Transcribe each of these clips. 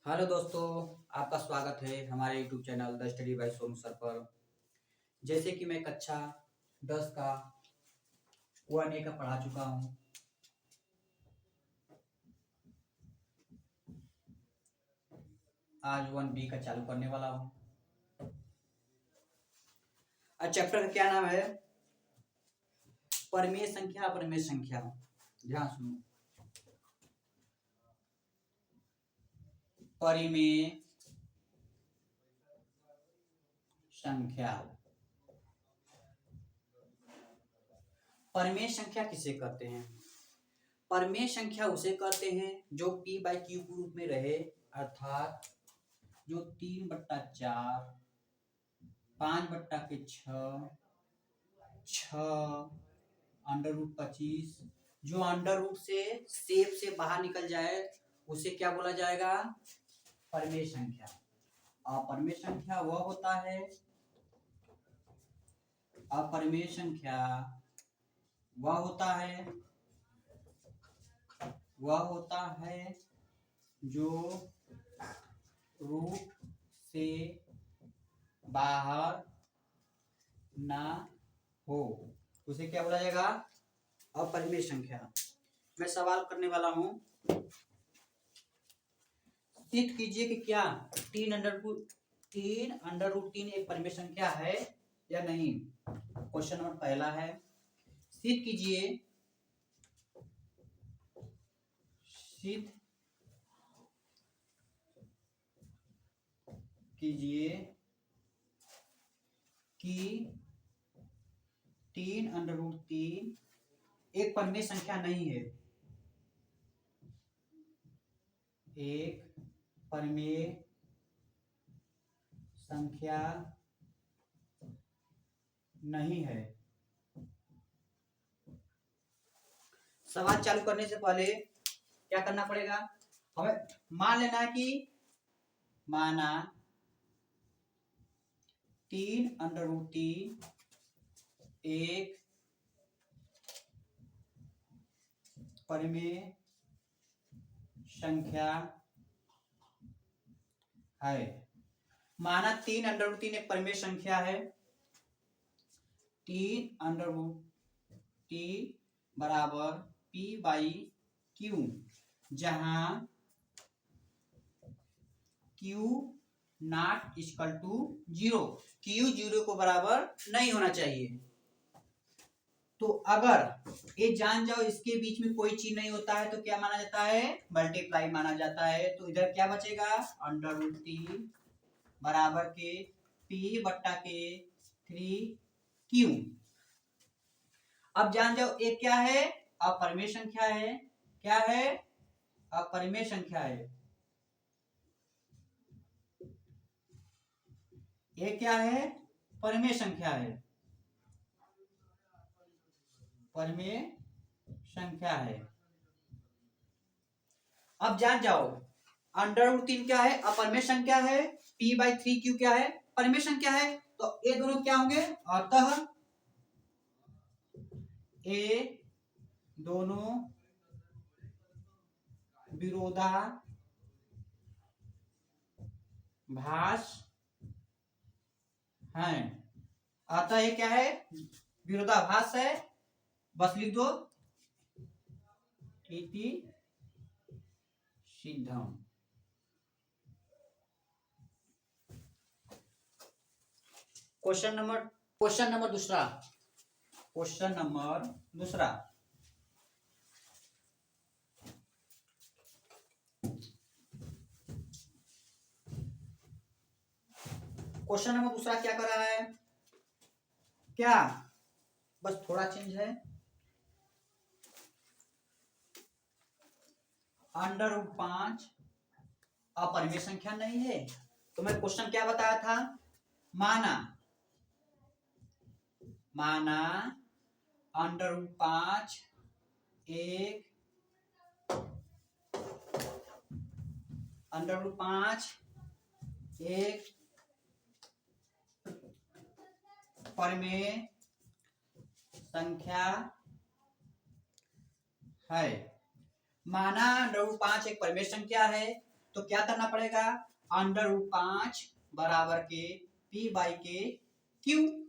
Hello दोस्तों, आपका स्वागत है हमारे YouTube channel the study bye Sonu sir पर। जैसे कि मैं कक्षा 10 का 1A का पढ़ा चुका हूँ। आज 1B का चालू करने वाला हूँ। आज चैप्टर का क्या नाम है? परिमेय संख्या। अपरिमेय संख्या। ध्यान सुनो। परिमेय संख्या। परिमेय संख्या किसे कहते हैं? परिमेय संख्या उसे कहते हैं जो p/q के रूप में रहे, अर्थात जो 3/4, 5/6, 6, √25 जो अंडर रूट से शेप से बाहर निकल जाए उसे क्या बोला जाएगा? परिमेय संख्या। अपरिमेय संख्या वह होता है अपरिमेय संख्या वह होता है जो रूट से बाहर ना हो, उसे क्या बोला जाएगा? अपरिमेय संख्या। मैं सवाल करने वाला हूं, सिद्ध कीजिए कि क्या 3√3 एक परिमेय संख्या है या नहीं। क्वेश्चन नंबर पहला है, सिद्ध कीजिए कि 3√3 एक परिमेय संख्या नहीं है। एक परिमेय संख्या नहीं है। सवाल चालू करने से पहले क्या करना पड़ेगा? हमें मान लेना है कि माना 3√3 एक परिमेय संख्या है। माना 3√3 एक परिमेय संख्या है। 3√3 बराबर p/q, जहां q not equal to 0। q 0 को बराबर नहीं होना चाहिए। तो अगर ये जान जाओ इसके बीच में कोई चीज नहीं होता है तो क्या माना जाता है? मल्टीप्लाई माना जाता है। तो इधर क्या बचेगा? √3 बराबर के p/3q। अब जान जाओ ये क्या है? अपरिमेय संख्या है। क्या है? अपरिमेय संख्या है। ये क्या है? परिमेय संख्या है। परिमेय संख्या है। अब जान जाओ √3 क्या है? अपरिमेय संख्या है। p/3q क्या है? परिमेय संख्या है। तो ये दोनों क्या होंगे? अतः ये दोनों विरोधाभास हैं। अतः ये क्या है? विरोधाभास है। बस लिख दो इति सिद्धम। क्वेश्चन नंबर दूसरा। क्वेश्चन नंबर दूसरा, क्या कर रहा है? क्या बस थोड़ा चेंज है। √5 अपरिमेय संख्या नहीं है। तो मैं क्वेश्चन क्या बताया था? माना √5 एक परिमेय संख्या है। माना √5 एक परिमेय संख्या है। तो क्या करना पड़ेगा, अंडर रूट 5 बराबर के पी बाई के क्यू।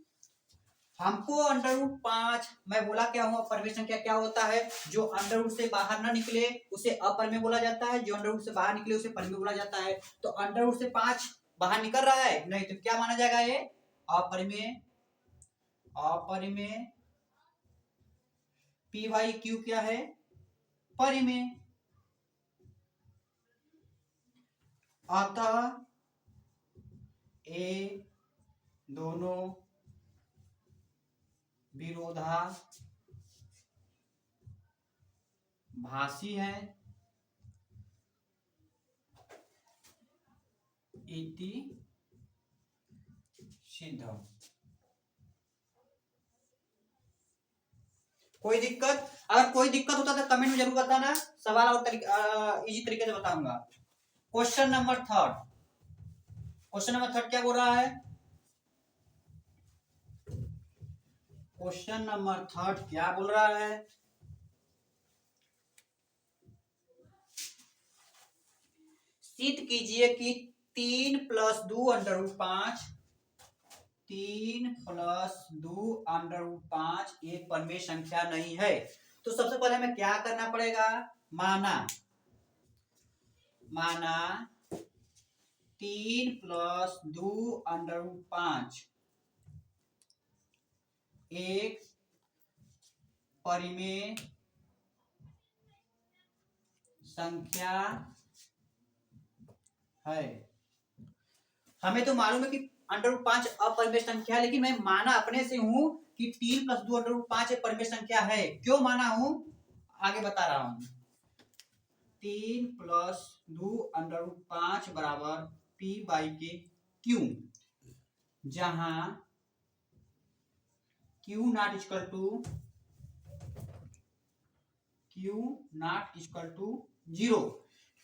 हमको अंडर रूट 5, मैं बोला क्या हूँ, परिमेय संख्या क्या होता है, जो अंडर रूट से बाहर ना निकले उसे अपरिमेय बोला जाता है, जो अंडर रूट से बाहर निकले उसे परिमेय बोला जाता है। तो अंडर रूट से 5 बाहर निकल रहा है, नहीं तो क्या माना जाएगा, ये अपरिमेय। अपरिमेय पी बाई क्यू क्या है, परिमेय। अतः ये दोनों विरोधाभासी है इति सिद्धम। कोई दिक्कत, अगर कोई दिक्कत होता तो कमेंट में जरूर बताना, सवाल और इजी तरीके से बताऊंगा। Question number third, question number third क्या बोल रहा है, क्वेश्चन नंबर थर्ड क्या बोल रहा है, सिद्ध कीजिए कि 3 + 2 अंडर रूट 5, 3 + 2 अंडर रूट 5 एक परिमेय संख्या नहीं है। तो सबसे पहले हमें क्या करना पड़ेगा, माना 3 + 2 अंडर रूट 5 एक परिमेय संख्या है। हमें तो मालूम है कि अंडर रूट 5 अपरिमेय संख्या है, लेकिन मैं माना अपने से हूं कि 3 + 2 अंडर रूट 5 एक परिमेय संख्या है। क्यों माना हूं, आगे बता रहा हूं। 3 + 2 अंडर रूट 5 बराबर पी बाई के क्यू, जहां Q not equal to 0,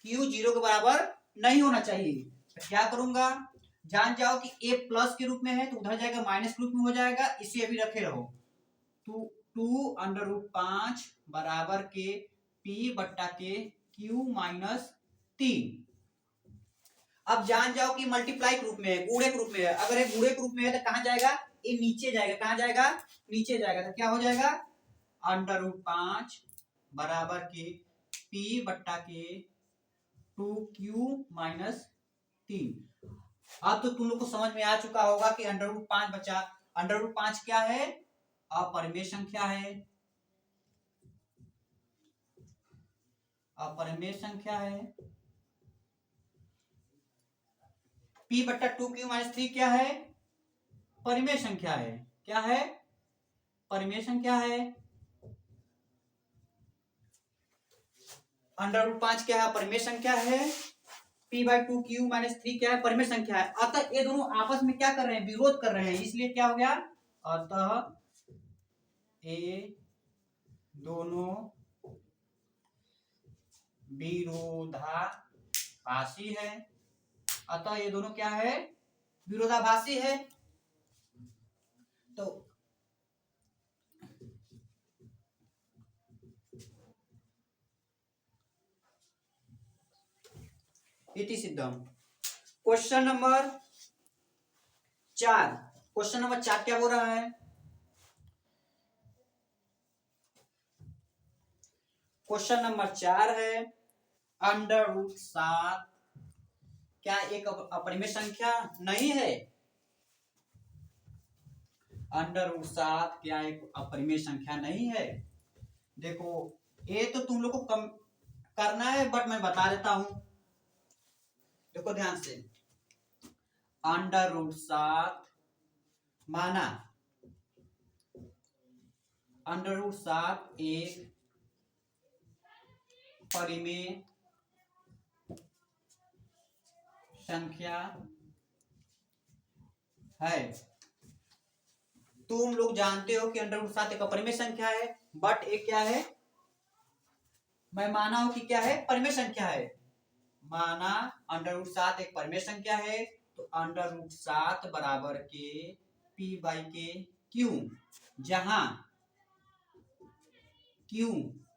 Q 0 के बराबर नहीं होना चाहिए। तो क्या करूंगा, जान जाओ कि a प्लस के रूप में है तो उधर जाएगा माइनस के रूप में हो जाएगा, इसे अभी रखे रहो। तो 2 अंडर रूट 5 बराबर के p बट्टा के q माइनस 3। अब जान जाओ कि मल्टीप्लाई के रूप में है, गुणे के रूप में है। अगर ये गुणे के रूप में है तो कहां जाएगा, ये नीचे जाएगा, कहां जाएगा, नीचे जाएगा। तो क्या हो जाएगा, अंडर रूट 5 बराबर के p बट्टा के 2q माइनस 3। अब तो तुम लोग को समझ में आ चुका होगा कि अंडर रूट 5 बचा। अंडर रूट 5 क्या है, अपरिमेय संख्या है, अपरिमेय संख्या है। p बट्टा 2q माइनस 3 क्या है, परिमेय संख्या है। क्या है, परिमेय संख्या है। अंडर रूट 5 क्या है, परिमेय संख्या है। p/2q माइनस 3 क्या है, परिमेय संख्या है। अतः ये दोनों आपस में क्या कर रहे हैं, विरोध कर रहे हैं, इसलिए क्या हो गया, अतः ये दोनों विरोधाभासी है। अतः ये दोनों क्या है, विरोधाभासी है। तो इति सिद्धम। क्वेश्चन नंबर 4, क्वेश्चन नंबर 4 क्या बोल रहा है, क्वेश्चन नंबर 4 है, अंडर रूट 7 क्या एक अपरिमेय संख्या नहीं है। अंडर रूट 7 क्या एक अपरिमेय संख्या नहीं है। देखो ये तो तुम लोग को कम करना है, बट मैं बता देता हूं, देखो ध्यान से। अंडर रूट 7 माना अंडर रूट 7 एक परिमेय संख्या है। तुम लोग जानते हो कि अंडर रूट 7 एक अपरिमेय संख्या है, बट एक क्या है, मैं माना हूं कि क्या है, परिमेय संख्या है। माना अंडर रूट 7 एक परिमेय संख्या है, तो अंडर रूट 7 बराबर के p बाई के क्यू, जहां q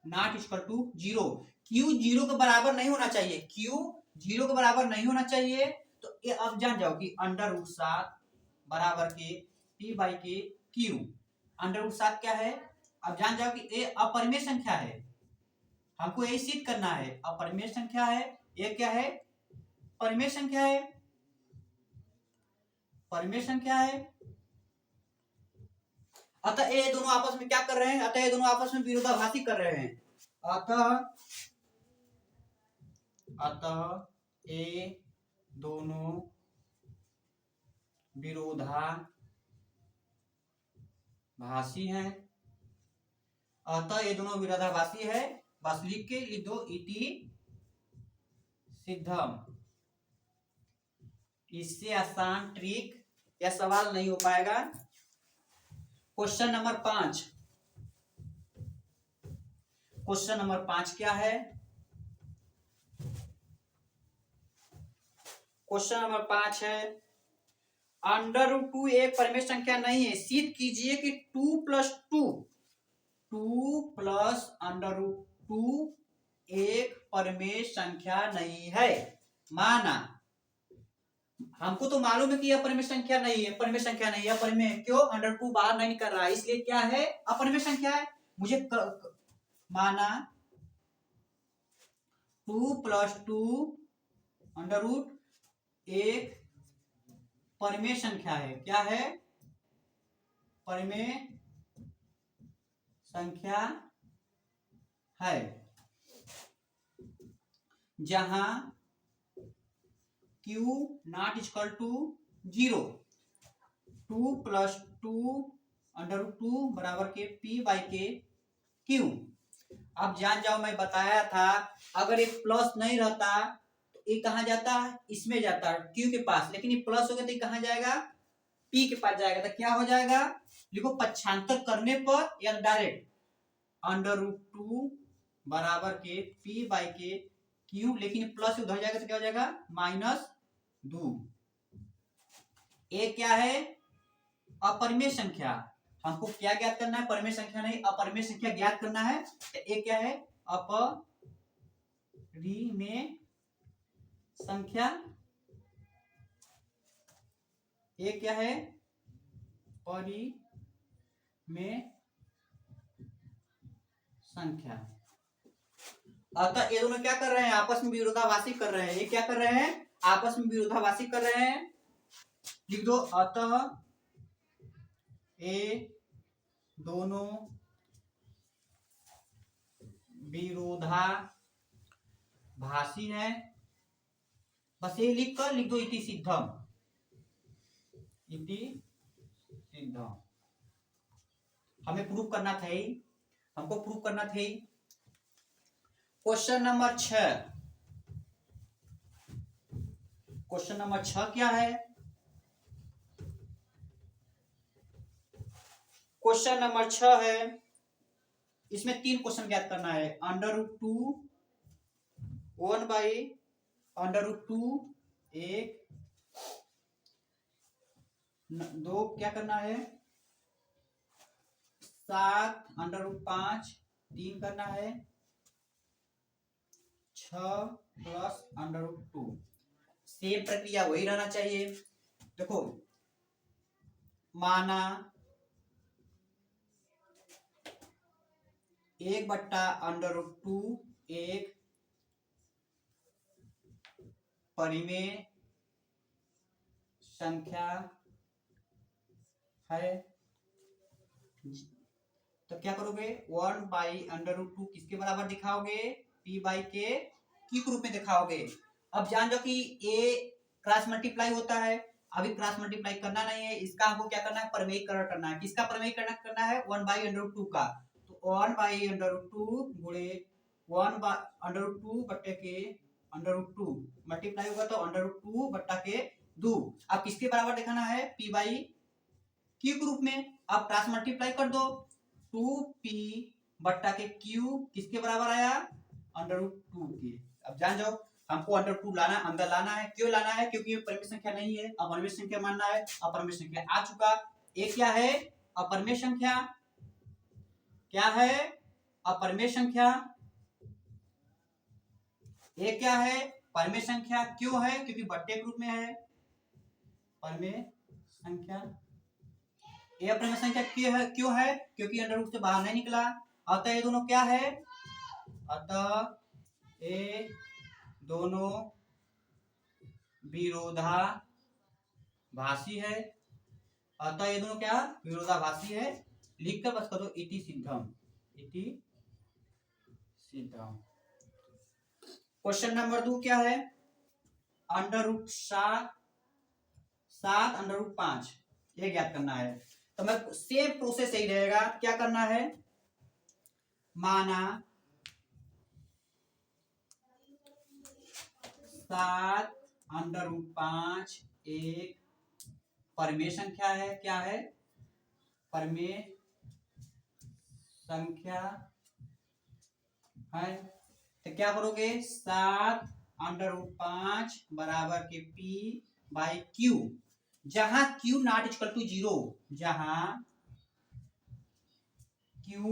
not equal to 0, q 0 के बराबर नहीं होना चाहिए। q 0 के बराबर नहीं होना चाहिए। तो ये अब जान जाओ कि √7 बराबर के p बाई के क्यू। √7 क्या है? अब जान जाओ कि ये अपरिमेय संख्या है, हमको यही सिद्ध करना है। अपरिमेय संख्या है, ये क्या है? परिमेय संख्या है। परिमेय संख्या है, अतः ये दोनों आपस में क्या कर रहे हैं? अतः ये दोनों आपस में विरोधाभासी कर रहे हैं। अतः ये दोनों विरोधाभासी हैं। अतः ये दोनों विरोधाभासी है, बस लिख दो इति सिद्धम। इससे आसान ट्रिक या सवाल नहीं हो पाएगा। Question number 5। क्वेश्चन नंबर 5 क्या है? क्वेश्चन नंबर 5 है √2 एक परिमेय संख्या नहीं है। सिद्ध कीजिए कि 2 प्लस √2 एक परिमेय संख्या नहीं है। माना, हमको तो मालूम है कि यह परिमेय संख्या नहीं है, परिमेय संख्या नहीं है। परिमेय क्यों? √2 बाहर नहीं कर रहा है, इसलिए क्या है? अपरिमेय संख्या है। मुझे माना 2 + 2 √ एक परिमेय संख्या है। क्या है? परिमेय संख्या है, जहां Q ≠ 0। 2 + 2 √2 बराबर के p बाई के Q। अब जान जाओ, मैं बताया था अगर एक प्लस नहीं रहता तो ये कहां जाता है? इसमें जाता है, Q के पास। लेकिन ये प्लस हो गया तो ये कहां जाएगा? P के पास जाएगा। तो क्या हो जाएगा? लिखो पक्षांतर करने पर या डायरेक्ट √2 बराबर के p बाई के Q। लेकिन प्लस उधर जाएगा तो क्या हो जाएगा? -2। ये क्या है? अपरिमेय संख्या। हमको क्या ज्ञात करना है? परिमेय संख्या नहीं, अपरिमेय संख्या ज्ञात करना है। ये क्या है? अपरिमेय संख्या। ये क्या है? परिमेय संख्या। अतः ये दोनों क्या कर रहे हैं? आपस में विरोधाभासी कर रहे हैं। ये क्या कर रहे हैं? आपस में विरोधाभासी कर रहे हैं। लिख दो, अतः ये दोनों विरोधाभासी है। बस ये लिख दो इति सिद्धम। इति सिद्धम हमें प्रूफ करना था ही, हमको प्रूफ करना था ही। Question number 6। क्वेश्चन नंबर 6 क्या है? क्वेश्चन नंबर 6 है, इसमें 3 क्वेश्चन ज्ञात करना है। √2 1 बाई √2 एक 2 क्या करना है? 7 √5 3 करना है। 6 + √2। सेम प्रक्रिया वही रहना चाहिए। देखो, माना 1/√2 एक परिमेय संख्या है, तो क्या करोगे? 1/√2 किसके बराबर दिखाओगे? p बाई के Q के रूप में दिखाओगे। अब जान जाओ कि a क्रॉस मल्टीप्लाई होता है। अभी क्रॉस मल्टीप्लाई करना नहीं है, इसका हमको क्या करना है? परिमेयीकरण करना है। किसका परिमेयीकरण करना है? 1/√2 का। तो 1/√2 गुणे 1/√2 बट्टे के √2 मल्टीप्लाई होगा तो √2 बट्टा के 2। अब किसके बराबर दिखाना है? p बाई Q के रूप में। अब क्रॉस मल्टीप्लाई कर दो, 2p बट्टा के Q किसके बराबर आया? √2 के। अब जान जाओ, हमको √2 लाना, अंदर लाना है। क्यों लाना है? क्योंकि ये परिमेय संख्या नहीं है, अपरिमेय संख्या मानना है। अपरिमेय संख्या आ चुका। ये क्या है? अपरिमेय संख्या। क्या है? अपरिमेय संख्या। ये क्या है? परिमेय संख्या क्यों है? क्योंकि बट्टे के रूप में है। परिमेय संख्या ये परिमेय संख्या क्यों है? क्योंकि अंडर रूट से बाहर नहीं निकला। अतः ये दोनों क्या है? अतः ये दोनों विरोधाभासी है। अतः ये दोनों क्या? विरोधाभासी है। लिख कर बस करो इति सिद्धम। इति सिद्धम। क्वेश्चन नंबर 2 क्या है? अंडर रूट 7 अंडर रूट 5 ये ज्ञात करना है। तो मैं सेम प्रोसेस यही रहेगा। क्या करना है? माना 7 अंडर रूट 5 एक परिमेय संख्या है। क्या है? परिमेय संख्या है। तो क्या करोगे? 7 अंडर रूट 5 बराबर के पी बाई क्यू, जहां क्यू नॉट इक्वल टू 0, जहां Q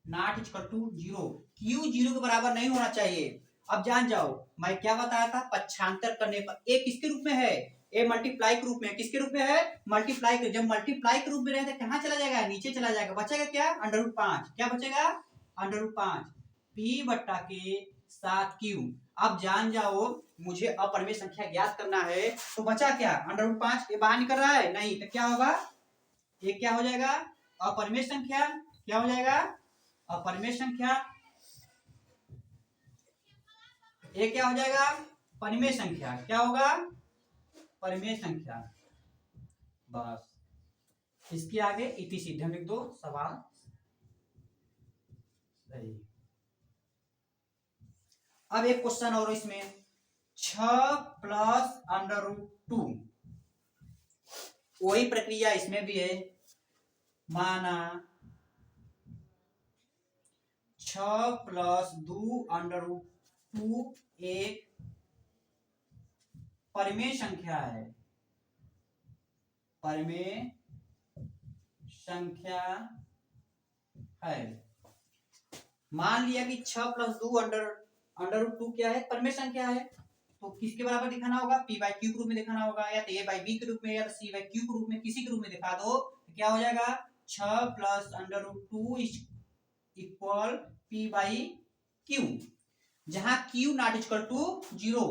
not equal to 0, Q 0 के बराबर नहीं होना चाहिए। अब जान जाओ मैं क्या बताया था? पक्षांतर करने पर ए किसके रूप में है? ए मल्टीप्लाई के रूप में। किसके रूप में है? मल्टीप्लाई के। जब मल्टीप्लाई के रूप में रहे तो कहां चला जाएगा? नीचे चला जाएगा। बचेगा क्या? Under root 5। क्या बचेगा? अंडर रूट 5 पी बट्टा के 7 क्यू। अब जान जाओ मुझे अपरिमेय संख्या ज्ञात करना है। तो बचा क्या? अंडर रूट 5 ये बाहर निकल रहा है नहीं, तो क्या होगा? ये क्या हो जाएगा? अपरिमेय संख्या। क्या हो जाएगा? अपरिमेय संख्या। ये क्या हो जाएगा? परिमेय संख्या। क्या होगा? परिमेय संख्या। बस इसके आगे इति सिद्धम लिख दो। सवाल सही। अब एक क्वेश्चन और इसमें 6 प्लस अंडर रूट 2, वही प्रक्रिया इसमें भी है। माना 6 प्लस 2 अंडर रूट 2 एक परिमेय संख्या है। परिमेय संख्या है। मान लिया कि 6 प्लस 2 अंडर रूट 2 क्या है? परिमेय संख्या है। तो किसके बराबर दिखाना होगा? पी बाई क्यू के रूप में दिखाना होगा, या तो ए बाई बी के रूप में, या तो सी बाई क्यू के रूप में, किसी के रूप में दिखा दो। तो क्या हो जाएगा? 6 plus under root 2 equal P by Q, जहां क्यू नॉट इक्वल टू 0,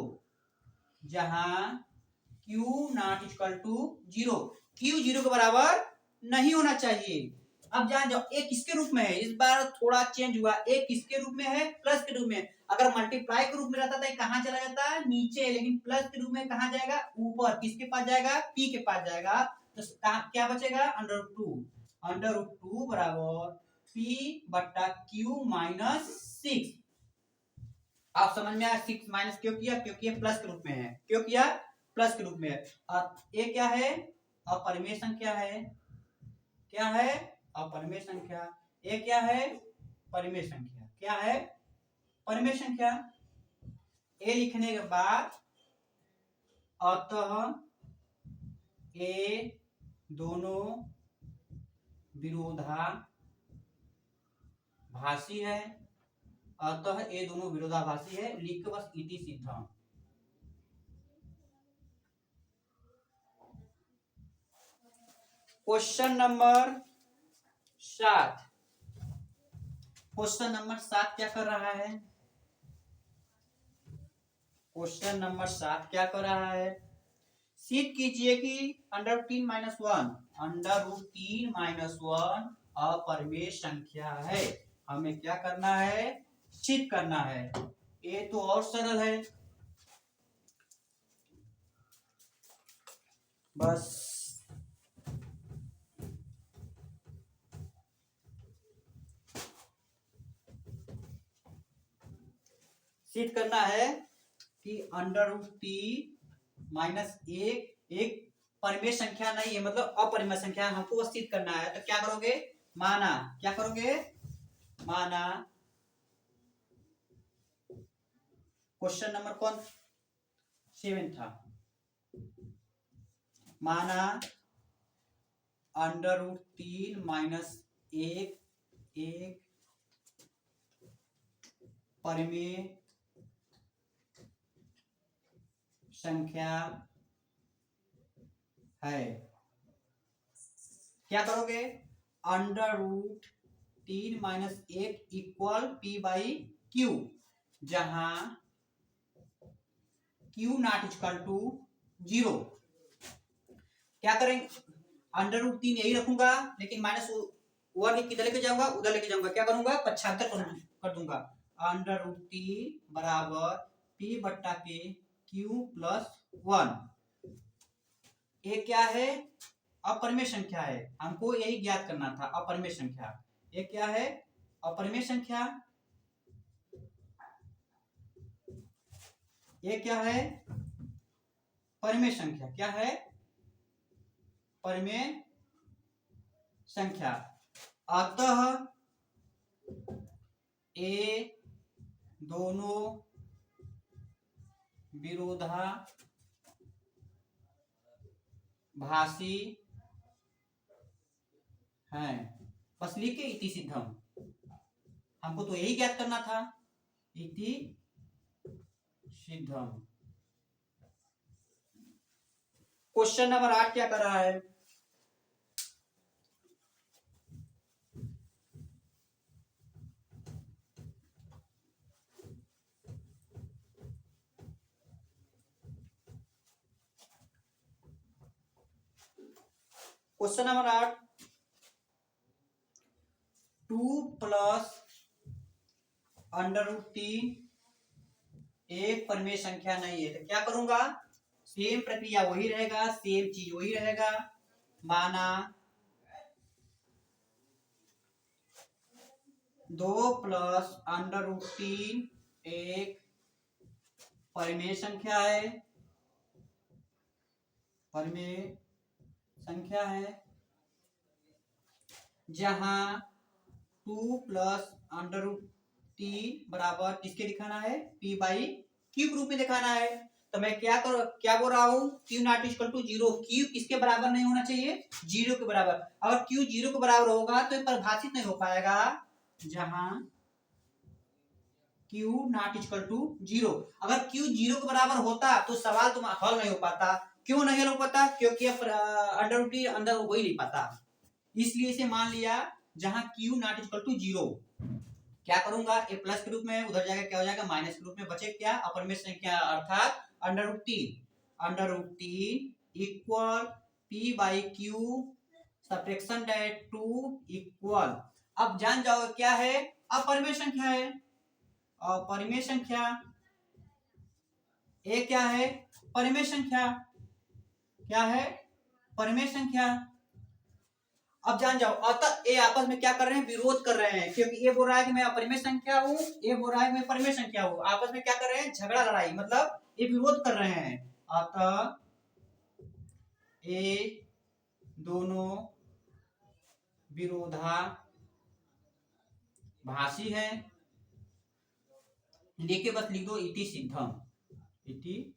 जहां Q not equal to 0, Q 0 के बराबर नहीं होना चाहिए। अब जान जाओ ए किसके रूप में है? इस बार थोड़ा चेंज हुआ। ए किसके रूप में है? प्लस के रूप में। अगर मल्टीप्लाई के रूप में रहता था कहां चला जाता? नीचे। लेकिन प्लस के रूप में कहां जाएगा? ऊपर। किसके पास जाएगा? पी के पास जाएगा। तो क्या बचेगा? Under root 2। अंडर रूट 2 बराबर पी बट्टा क्यू माइनस 6। आप समझ में आया 6 माइनस क्यों किया? क्योंकि ये प्लस के रूप में है। क्यों किया? प्लस के रूप में है। ये क्या है? अपरिमेय संख्या है। क्या है? अपरिमेय संख्या। ये क्या है? परिमेय संख्या। क्या है? परिमेय संख्या। ए लिखने के बाद अतः ये दोनों विरोधाभासी है। अतः ये दोनों विरोधाभासी है। लिख के बस इति सिद्धम। Question number 7। क्वेश्चन नंबर 7 क्या कर रहा है? क्वेश्चन नंबर 7 क्या कर रहा है? सिद्ध कीजिए कि under root 3 minus 1, under root 3 minus 1 अपरिमेय संख्या है। हमें क्या करना है? सिद्ध करना है। ये तो और सरल है। बस सिद्ध करना है कि अंडर रूट 3 माइनस 1 एक परिमेय संख्या नहीं है, मतलब अपरिमेय संख्या। हमको सिद्ध करना है। तो क्या करोगे? माना, क्या करोगे? माना क्वेश्चन नंबर कौन 7 था? माना अंडर रूट 3 माइनस 1 एक परिमेय संख्या है। क्या करोगे, under root 3 - 1 equal P by Q, जहां क्यू नॉट इक्वल टू 0। क्या करेंगे, अंडर रूट 3 यही रखूंगा, लेकिन -1 किधर लेके जाऊंगा, उधर लेके जाऊंगा। क्या करूंगा, 75 कर दूंगा। अंडर रूट 3 बराबर पी बट्टा के क्यू प्लस 1। ये क्या है, अपरिमेय संख्या है, हमको यही ज्ञात करना था, अपरिमेय संख्या। ये क्या है, अपरिमेय संख्या। ये क्या है, परिमेय संख्या। क्या है, परिमेय संख्या। अतः ये दोनों विरोधाभासी हैं। बस लिखे इति सिद्धम, हमको तो यही ज्ञात करना था, इति सिद्धम। क्वेश्चन नंबर 8 क्या कर रहा है, question number 8, 2 plus under root 3 एक परिमेय संख्या नहीं है। तो क्या करूंगा, सेम प्रक्रिया वही रहेगा, सेम चीज वही रहेगा। माना 2 प्लस अंडर रूट 3 एक परिमेय संख्या है, परिमेय संख्या है, जहां 2 प्लस अंडर रूट 3 बराबर किसके दिखाना है, पी बाई क्यू के रूप में दिखाना है। तो मैं क्या बोल रहा हूँ, Q not equal to 0। Q किसके बराबर नहीं होना चाहिए, 0 के बराबर। अगर क्यू 0 के बराबर होगा तो परिभाषित नहीं हो पाएगा, जहां क्यू नॉट इक्वल टू 0। अगर क्यू 0 के बराबर होता तो सवाल तुम हल नहीं हो पाता। क्यों नहीं हल हो पाता, क्योंकि अंडर रूट अंदर हो ही नहीं पाता, इसलिए इसे मान लिया जहां क्यू नॉट इक्वल टू 0। क्या करूंगा, ए प्लस के रूप में उधर जाएगा, क्या हो जाएगा, माइनस के रूप में बचे क्या, अपरिमेय संख्या अर्थात under root 3 equal P by Q subtraction that 2 equal. अब जान जाओ क्या है, अपरिमेय संख्या है। अपरिमेय संख्या, ये क्या है, परिमेय संख्या। क्या है, परिमेय संख्या। अब जान जाओ, अतः ये आपस में क्या कर रहे हैं, विरोध कर रहे हैं, क्योंकि ये बोल रहा है कि मैं अपरिमेय संख्या हूं, ये बोल रहा है कि मैं परिमेय संख्या हूं। आपस में क्या कर रहे हैं, झगड़ा लड़ाई, मतलब ये विरोध कर रहे हैं। अतः ये दोनों विरोधाभासी है। लेके बस लिख दो इति सिद्धम, इति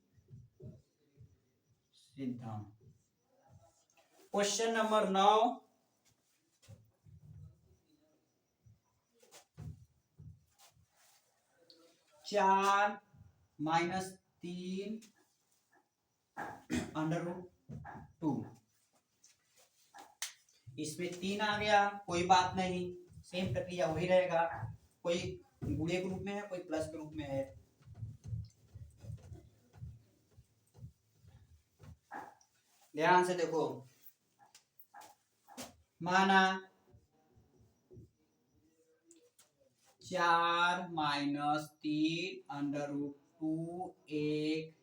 सिद्धम। क्वेश्चन नंबर 9, चार -3 अंडर रूट 2। इसमें 3 आ गया, कोई बात नहीं, सेम प्रक्रिया वही रहेगा। कोई गुणे के रूप में है, कोई प्लस के रूप में है। ध्यान से देखो, माना 4 - 3 अंडर रूट 2 एक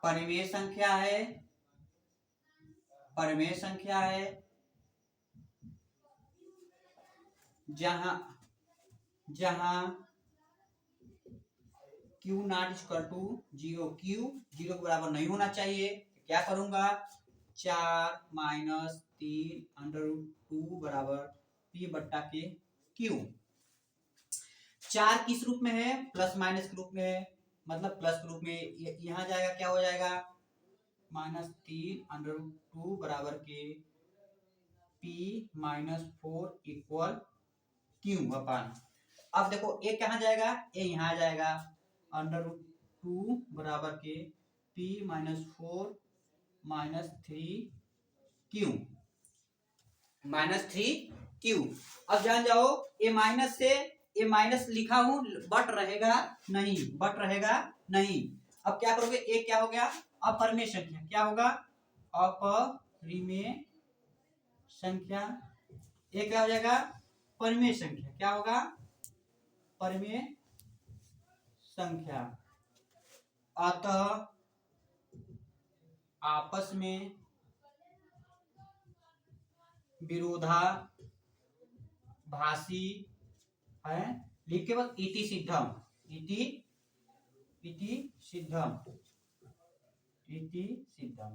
परिमेय संख्या है, परिमेय संख्या है, जहां Q not equal to 0, Q 0 के बराबर नहीं होना चाहिए। क्या करूंगा, 4 - 3 अंडर रूट 2 बराबर पी बट्टा के क्यू। 4 किस रूप में है, प्लस माइनस के रूप में है, मतलब प्लस के रूप में यहां जाएगा, क्या हो जाएगा, -3 अंडर रूट 2 बराबर के पी -4 इक्वल क्यू अपन। अब देखो ये कहाँ जाएगा, ये यहाँ जाएगा, अंडर रूट 2 बराबर के p minus 4 minus 3q minus 3q। अब जान जाओ ए माइनस से ए माइनस लिखा हूं बट रहेगा नहीं, बट रहेगा नहीं। अब क्या करोगे, ए क्या हो गया अपरिमेय संख्या, क्या होगा अपरिमेय संख्या, ए क्या हो जाएगा परिमेय संख्या, क्या होगा परिमेय संख्या। अतः आपस में विरोधाभासी है, लिख के बाद इति सिद्धम, इति सिद्धम, इति सिद्धम।